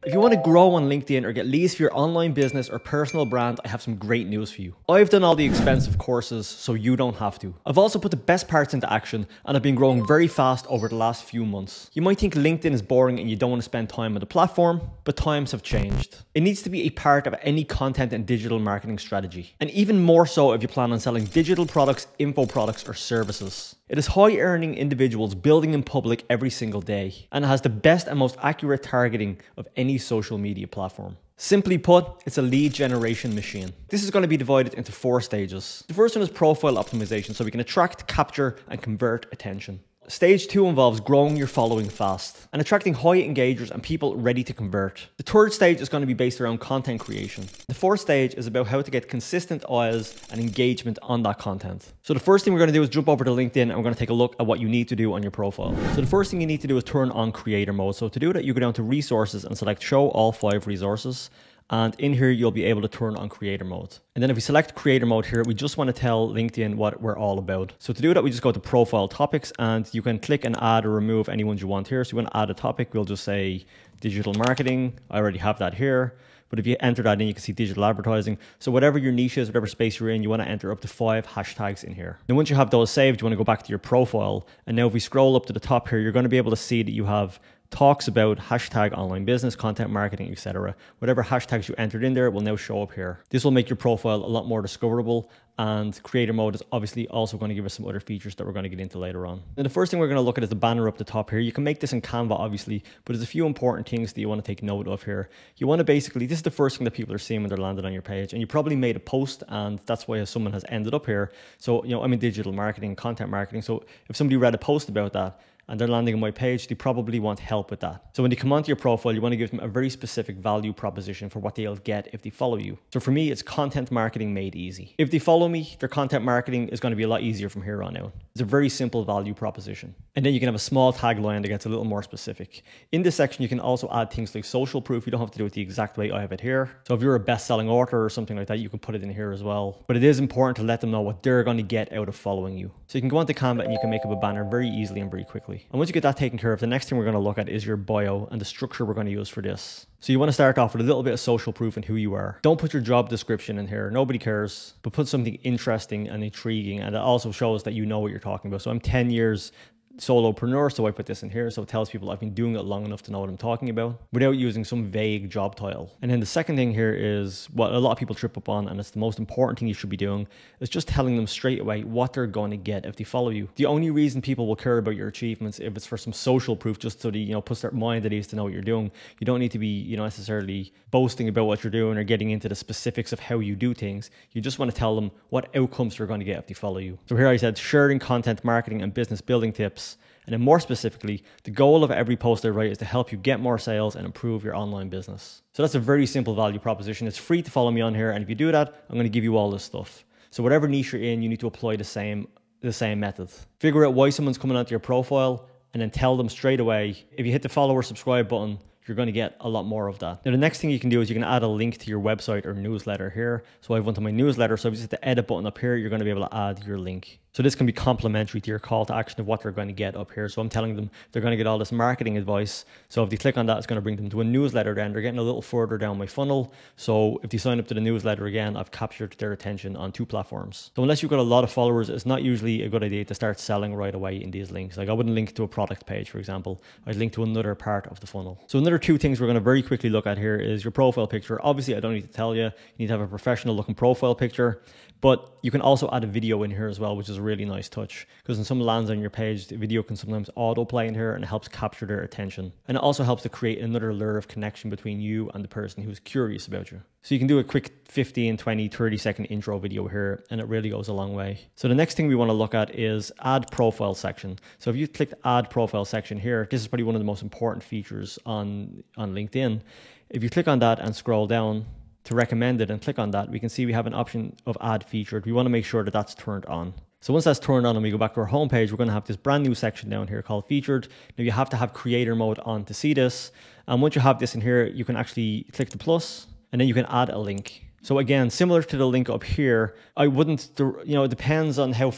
If you want to grow on LinkedIn or get leads for your online business or personal brand, I have some great news for you. I've done all the expensive courses, so you don't have to. I've also put the best parts into action, and I've been growing very fast over the last few months. You might think LinkedIn is boring and you don't want to spend time on the platform, but times have changed. It needs to be a part of any content and digital marketing strategy, and even more so if you plan on selling digital products, info products, or services. It is high-earning individuals building in public every single day, and it has the best and most accurate targeting of any social media platform. Simply put, it's a lead generation machine. This is going to be divided into 4 stages. The first one is profile optimization, so we can attract, capture, and convert attention. Stage 2 involves growing your following fast and attracting high engagers and people ready to convert. The third stage is going to be based around content creation. The fourth stage is about how to get consistent eyes and engagement on that content. So the first thing we're going to do is jump over to LinkedIn and we're going to take a look at what you need to do on your profile. So the first thing you need to do is turn on creator mode. So to do that, you go down to resources and select show all 5 resources. And in here, you'll be able to turn on creator mode. And then if we select creator mode here, we just want to tell LinkedIn what we're all about. So to do that, we just go to profile topics and you can click and add or remove any ones you want here. So you want to add a topic, we'll just say digital marketing. I already have that here. But if you enter that in, you can see digital advertising. So whatever your niche is, whatever space you're in, you want to enter up to 5 hashtags in here. Then once you have those saved, you want to go back to your profile. And now if we scroll up to the top here, you're going to be able to see that you have talks about hashtag online business, content marketing, etc. Whatever hashtags you entered in there will now show up here. This will make your profile a lot more discoverable, and creator mode is obviously also going to give us some other features that we're going to get into later on. And the first thing we're going to look at is the banner up the top here. You can make this in Canva obviously, but there's a few important things that you want to take note of here. You want to basically, this is the first thing that people are seeing when they're landed on your page, and you probably made a post and that's why someone has ended up here. So, I'm in digital marketing, content marketing. So if somebody read a post about that, and they're landing on my page, they probably want help with that. So when they come onto your profile, you want to give them a very specific value proposition for what they'll get if they follow you. So for me, it's content marketing made easy. If they follow me, their content marketing is going to be a lot easier from here on out. It's a very simple value proposition. And then you can have a small tagline that gets a little more specific. In this section, you can also add things like social proof. You don't have to do it the exact way I have it here. So if you're a best-selling author or something like that, you can put it in here as well. But it is important to let them know what they're going to get out of following you. So you can go onto Canva and you can make up a banner very easily and very quickly. And once you get that taken care of, the next thing we're going to look at is your bio and the structure we're going to use for this. So you want to start off with a little bit of social proof and who you are. Don't put your job description in here. Nobody cares. But put something interesting and intriguing. And it also shows that you know what you're talking about. So I'm 10 years solopreneur, so I put this in here so it tells people I've been doing it long enough to know what I'm talking about without using some vague job title. And then the second thing here is what a lot of people trip up on, and it's the most important thing you should be doing, is just telling them straight away what they're going to get if they follow you. The only reason people will care about your achievements if it's for some social proof, just so they puts their mind at ease to know what you're doing. You don't need to be necessarily boasting about what you're doing or getting into the specifics of how you do things. You just want to tell them what outcomes you're going to get if they follow you. So here I said sharing content marketing and business building tips. And then more specifically, the goal of every post I write is to help you get more sales and improve your online business. So that's a very simple value proposition. It's free to follow me on here. And if you do that, I'm going to give you all this stuff. So whatever niche you're in, you need to apply the same method. Figure out why someone's coming onto your profile and then tell them straight away. If you hit the follow or subscribe button, you're going to get a lot more of that. Now, the next thing you can do is you can add a link to your website or newsletter here. So I have one to my newsletter. So if you just hit the edit button up here, you're going to be able to add your link. So this can be complementary to your call to action of what they're going to get up here. So I'm telling them they're going to get all this marketing advice. So if they click on that, it's going to bring them to a newsletter. Then they're getting a little further down my funnel. So if they sign up to the newsletter again, I've captured their attention on 2 platforms. So unless you've got a lot of followers, it's not usually a good idea to start selling right away in these links. Like I wouldn't link to a product page, for example. I'd link to another part of the funnel. So another 2 things we're going to very quickly look at here is your profile picture. Obviously, I don't need to tell you, you need to have a professional looking profile picture, but you can also add a video in here as well, which is a really nice touch, because when someone lands on your page, the video can sometimes autoplay in here and it helps capture their attention. And it also helps to create another layer of connection between you and the person who's curious about you. So you can do a quick 15, 20, 30-second intro video here, and it really goes a long way. So the next thing we want to look at is add profile section. So if you click the add profile section here, this is probably one of the most important features on LinkedIn. If you click on that and scroll down to recommended and click on that, we can see we have an option of add featured. We want to make sure that that's turned on. So once that's turned on and we go back to our homepage, we're going to have this brand new section down here called featured. Now you have to have creator mode on to see this. And once you have this in here, you can actually click the plus and then you can add a link. So again, similar to the link up here, I wouldn't, it depends on how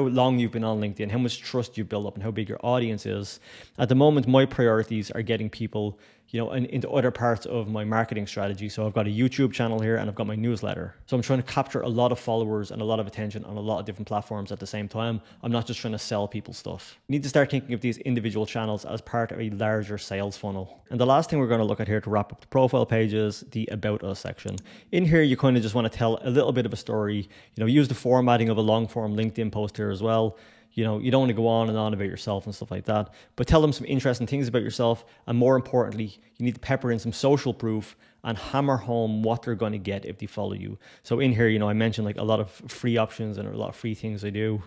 long you've been on LinkedIn, how much trust you've built up and how big your audience is. At the moment, my priorities are getting people and into other parts of my marketing strategy. So I've got a YouTube channel here and I've got my newsletter. So I'm trying to capture a lot of followers and a lot of attention on a lot of different platforms at the same time. I'm not just trying to sell people stuff. You need to start thinking of these individual channels as part of a larger sales funnel. And the last thing we're going to look at here to wrap up the profile page is the About Us section. In here, you kind of just want to tell a little bit of a story, use the formatting of a long form LinkedIn post here as well. You don't want to go on and on about yourself and stuff like that, but tell them some interesting things about yourself. And more importantly, you need to pepper in some social proof and hammer home what they're going to get if they follow you. So in here, I mentioned like a lot of free options and a lot of free things I do.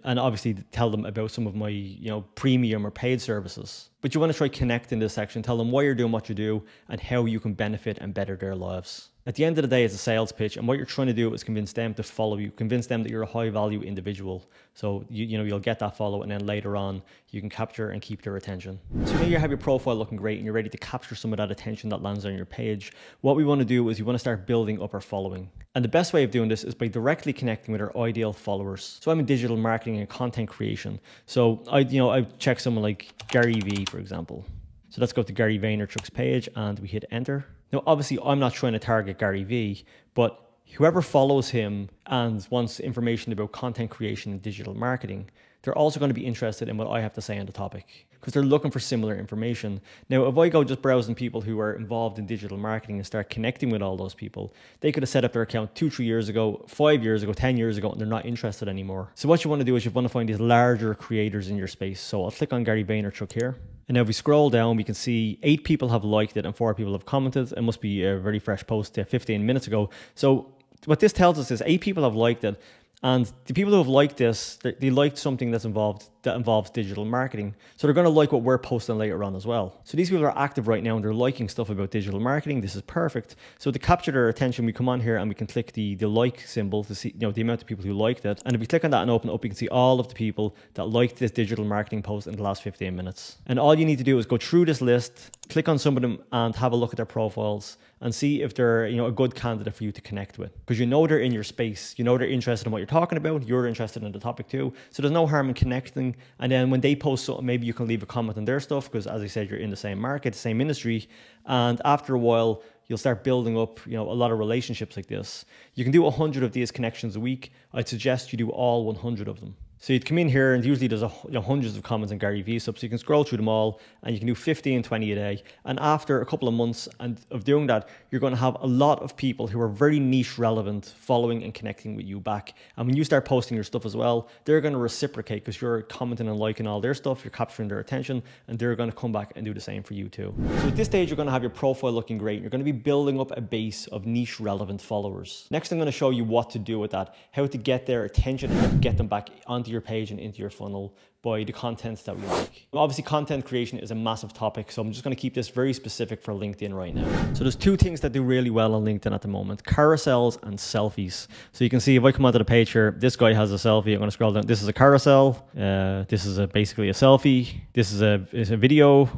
And obviously tell them about some of my, premium or paid services. But you want to try connect in this section, tell them why you're doing what you do and how you can benefit and better their lives. At the end of the day, it's a sales pitch, and what you're trying to do is convince them to follow you, convince them that you're a high value individual. So you'll get that follow, and then later on you can capture and keep their attention. So now you have your profile looking great and you're ready to capture some of that attention that lands on your page. What we want to do is you want to start building up our following. And the best way of doing this is by directly connecting with our ideal followers. So I'm in digital marketing and content creation. So I check someone like Gary Vee, for example. So let's go to Gary Vaynerchuk's page and we hit enter. Now, obviously, I'm not trying to target Gary Vee, but whoever follows him and wants information about content creation and digital marketing, they're also going to be interested in what I have to say on the topic because they're looking for similar information. Now, if I go just browsing people who are involved in digital marketing and start connecting with all those people, they could have set up their account 2-3 years ago, 5 years ago, 10 years ago, and they're not interested anymore. So what you want to do is you want to find these larger creators in your space. So I'll click on Gary Vaynerchuk here. And now if we scroll down, we can see 8 people have liked it and 4 people have commented. It must be a very fresh post 15 minutes ago. So what this tells us is 8 people have liked it. And the people who have liked this, they liked something that involves digital marketing. So they're going to like what we're posting later on as well. So these people are active right now and they're liking stuff about digital marketing. This is perfect. So to capture their attention, we come on here and we can click the like symbol to see the amount of people who liked it. And if we click on that and open it up, you can see all of the people that liked this digital marketing post in the last 15 minutes. And all you need to do is go through this list, click on some of them and have a look at their profiles and see if they're a good candidate for you to connect with. Because they're in your space, they're interested in what you're talking about, you're interested in the topic too. So there's no harm in connecting. And then when they post something, maybe you can leave a comment on their stuff because as I said, you're in the same market, same industry. And after a while, you'll start building up a lot of relationships like this. You can do 100 of these connections a week. I'd suggest you do all 100 of them. So you'd come in here and usually there's hundreds of comments on Gary Vee stuff, so you can scroll through them all and you can do 15, 20 a day. And after a couple of months of doing that, you're going to have a lot of people who are very niche relevant following and connecting with you back. And when you start posting your stuff as well, they're going to reciprocate because you're commenting and liking all their stuff, you're capturing their attention, and they're going to come back and do the same for you too. So at this stage, you're going to have your profile looking great. You're going to be building up a base of niche relevant followers. Next, I'm going to show you what to do with that, how to get their attention and how to get them back onto your page and into your funnel by the content that we like. Obviously, content creation is a massive topic, so I'm just going to keep this very specific for LinkedIn right now. So there's 2 things that do really well on LinkedIn at the moment, carousels and selfies. So you can see if I come onto the page here, this guy has a selfie. I'm going to scroll down. This is a carousel. This is basically a selfie. This is a video,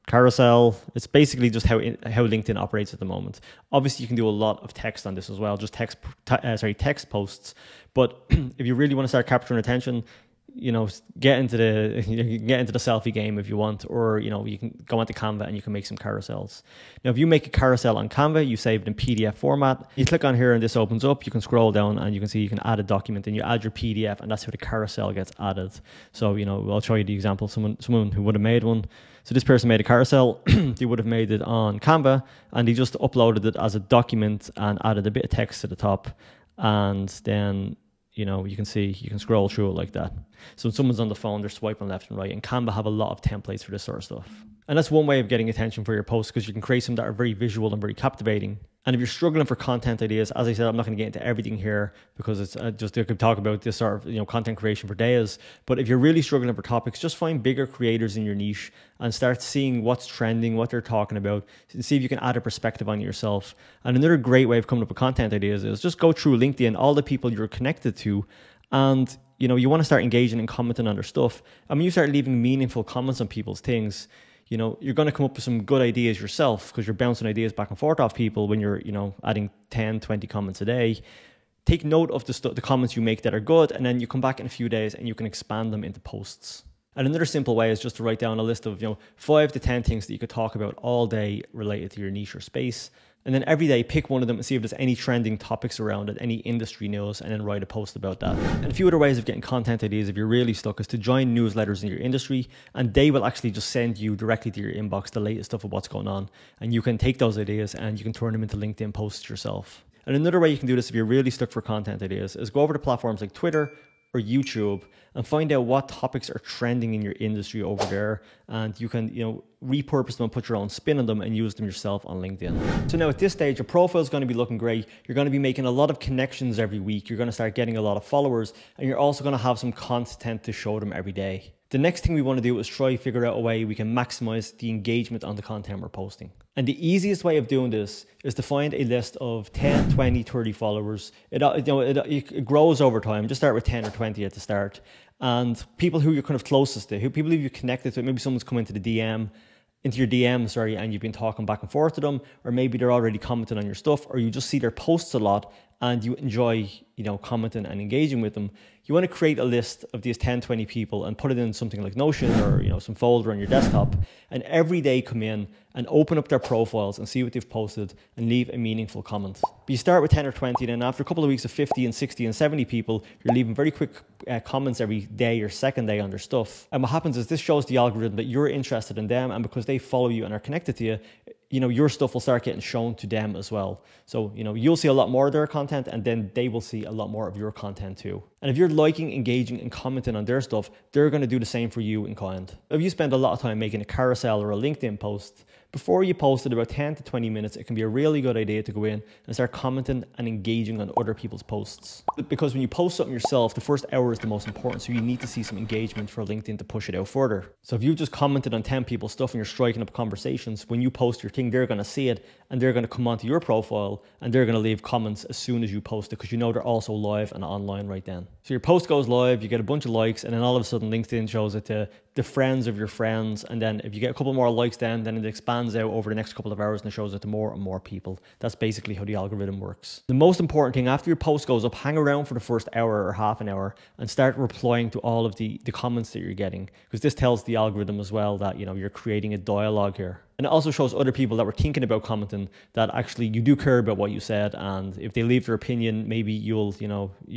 carousel. It's basically just how LinkedIn operates at the moment. Obviously, you can do a lot of text on this as well, just text posts. But if you really want to start capturing attention, get into the selfie game if you want, or you can go onto Canva and you can make some carousels. Now, if you make a carousel on Canva, you save it in PDF format. You click on here and this opens up. You can scroll down and you can see you can add a document and you add your PDF, and that's how the carousel gets added. So I'll show you the example. Someone who would have made one. So this person made a carousel. They would have made it on Canva and they just uploaded it as a document and added a bit of text to the top, and then you can see, you can scroll through it like that. So when someone's on the phone, they're swiping left and right, and Canva have a lot of templates for this sort of stuff. And that's one way of getting attention for your posts, because you can create some that are very visual and very captivating. And if you're struggling for content ideas, as I said, I'm not going to get into everything here because it's I could talk about this sort of content creation for days. But if you're really struggling for topics, just find bigger creators in your niche and start seeing what's trending, what they're talking about, and see if you can add a perspective on yourself. And another great way of coming up with content ideas is just go through LinkedIn, all the people you're connected to, and you want to start engaging and commenting on their stuff. And when you start leaving meaningful comments on people's things, you're going to come up with some good ideas yourself, because you're bouncing ideas back and forth off people when you're, adding 10, 20 comments a day. Take note of the comments you make that are good, and then you come back in a few days and you can expand them into posts. And another simple way is just to write down a list of 5 to 10 things that you could talk about all day related to your niche or space. And then every day pick one of them and see if there's any trending topics around it, any industry news, and then write a post about that. And a few other ways of getting content ideas if you're really stuck is to join newsletters in your industry, and they will actually just send you directly to your inbox the latest stuff of what's going on. And you can take those ideas and you can turn them into LinkedIn posts yourself. And another way you can do this if you're really stuck for content ideas is go over to platforms like Twitter or YouTube and find out what topics are trending in your industry over there, and you can repurpose them and put your own spin on them and use them yourself on LinkedIn. So now at this stage, your profile is going to be looking great. You're going to be making a lot of connections every week. You're going to start getting a lot of followers, and you're also going to have some content to show them every day. The next thing we want to do is try to figure out a way we can maximize the engagement on the content we're posting. And the easiest way of doing this is to find a list of 10, 20, 30 followers. It grows over time. Just start with 10 or 20 at the start. And people who you're kind of closest to, people who you're connected to, maybe someone's come into your DM, and you've been talking back and forth to them, or maybe they're already commenting on your stuff, or you just see their posts a lot and you enjoy, commenting and engaging with them. You want to create a list of these 10, 20 people and put it in something like Notion or, some folder on your desktop, and every day come in and open up their profiles and see what they've posted and leave a meaningful comment. But you start with 10 or 20, then after a couple of weeks of 50 and 60 and 70 people, you're leaving very quick comments every day or second day on their stuff. And what happens is this shows the algorithm that you're interested in them, and because they follow you and are connected to you, your stuff will start getting shown to them as well. So, you'll see a lot more of their content, and then they will see a lot more of your content too. And if you're liking, engaging, and commenting on their stuff, they're going to do the same for you in kind. If you spend a lot of time making a carousel or a LinkedIn post, before you post it about 10 to 20 minutes, it can be a really good idea to go in and start commenting and engaging on other people's posts. Because when you post something yourself, the first hour is the most important, so you need to see some engagement for LinkedIn to push it out further. So if you've just commented on 10 people's stuff and you're striking up conversations, when you post your thing, they're going to see it and they're going to come onto your profile and they're going to leave comments as soon as you post it, because they're also live and online right then. So your post goes live, you get a bunch of likes, and then all of a sudden LinkedIn shows it to the friends of your friends, and then if you get a couple more likes then it expands out over the next couple of hours and it shows it to more and more people. That's basically how the algorithm works. The most important thing, after your post goes up, hang around for the first hour or half an hour and start replying to all of the comments that you're getting, because this tells the algorithm as well that you're creating a dialogue here. And it also shows other people that were thinking about commenting that actually you do care about what you said, and if they leave their opinion, maybe you'll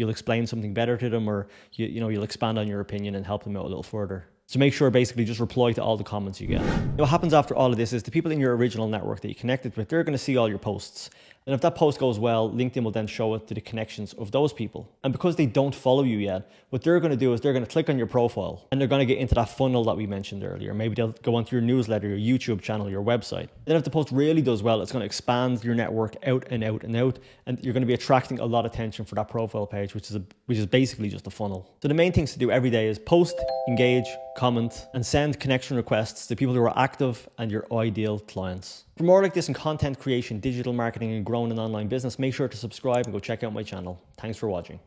explain something better to them, or you'll expand on your opinion and help them out a little further. So make sure basically just reply to all the comments you get. What happens after all of this is the people in your original network that you connected with, they're going to see all your posts. And if that post goes well, LinkedIn will then show it to the connections of those people. And because they don't follow you yet, what they're going to do is they're going to click on your profile and they're going to get into that funnel that we mentioned earlier. Maybe they'll go onto your newsletter, your YouTube channel, your website. Then if the post really does well, it's going to expand your network out and out and out. And you're going to be attracting a lot of attention for that profile page, which is basically just a funnel. So the main things to do every day is post, engage, comment, and send connection requests to people who are active and your ideal clients. For more like this in content creation, digital marketing, and growing an online business, make sure to subscribe and go check out my channel. Thanks for watching.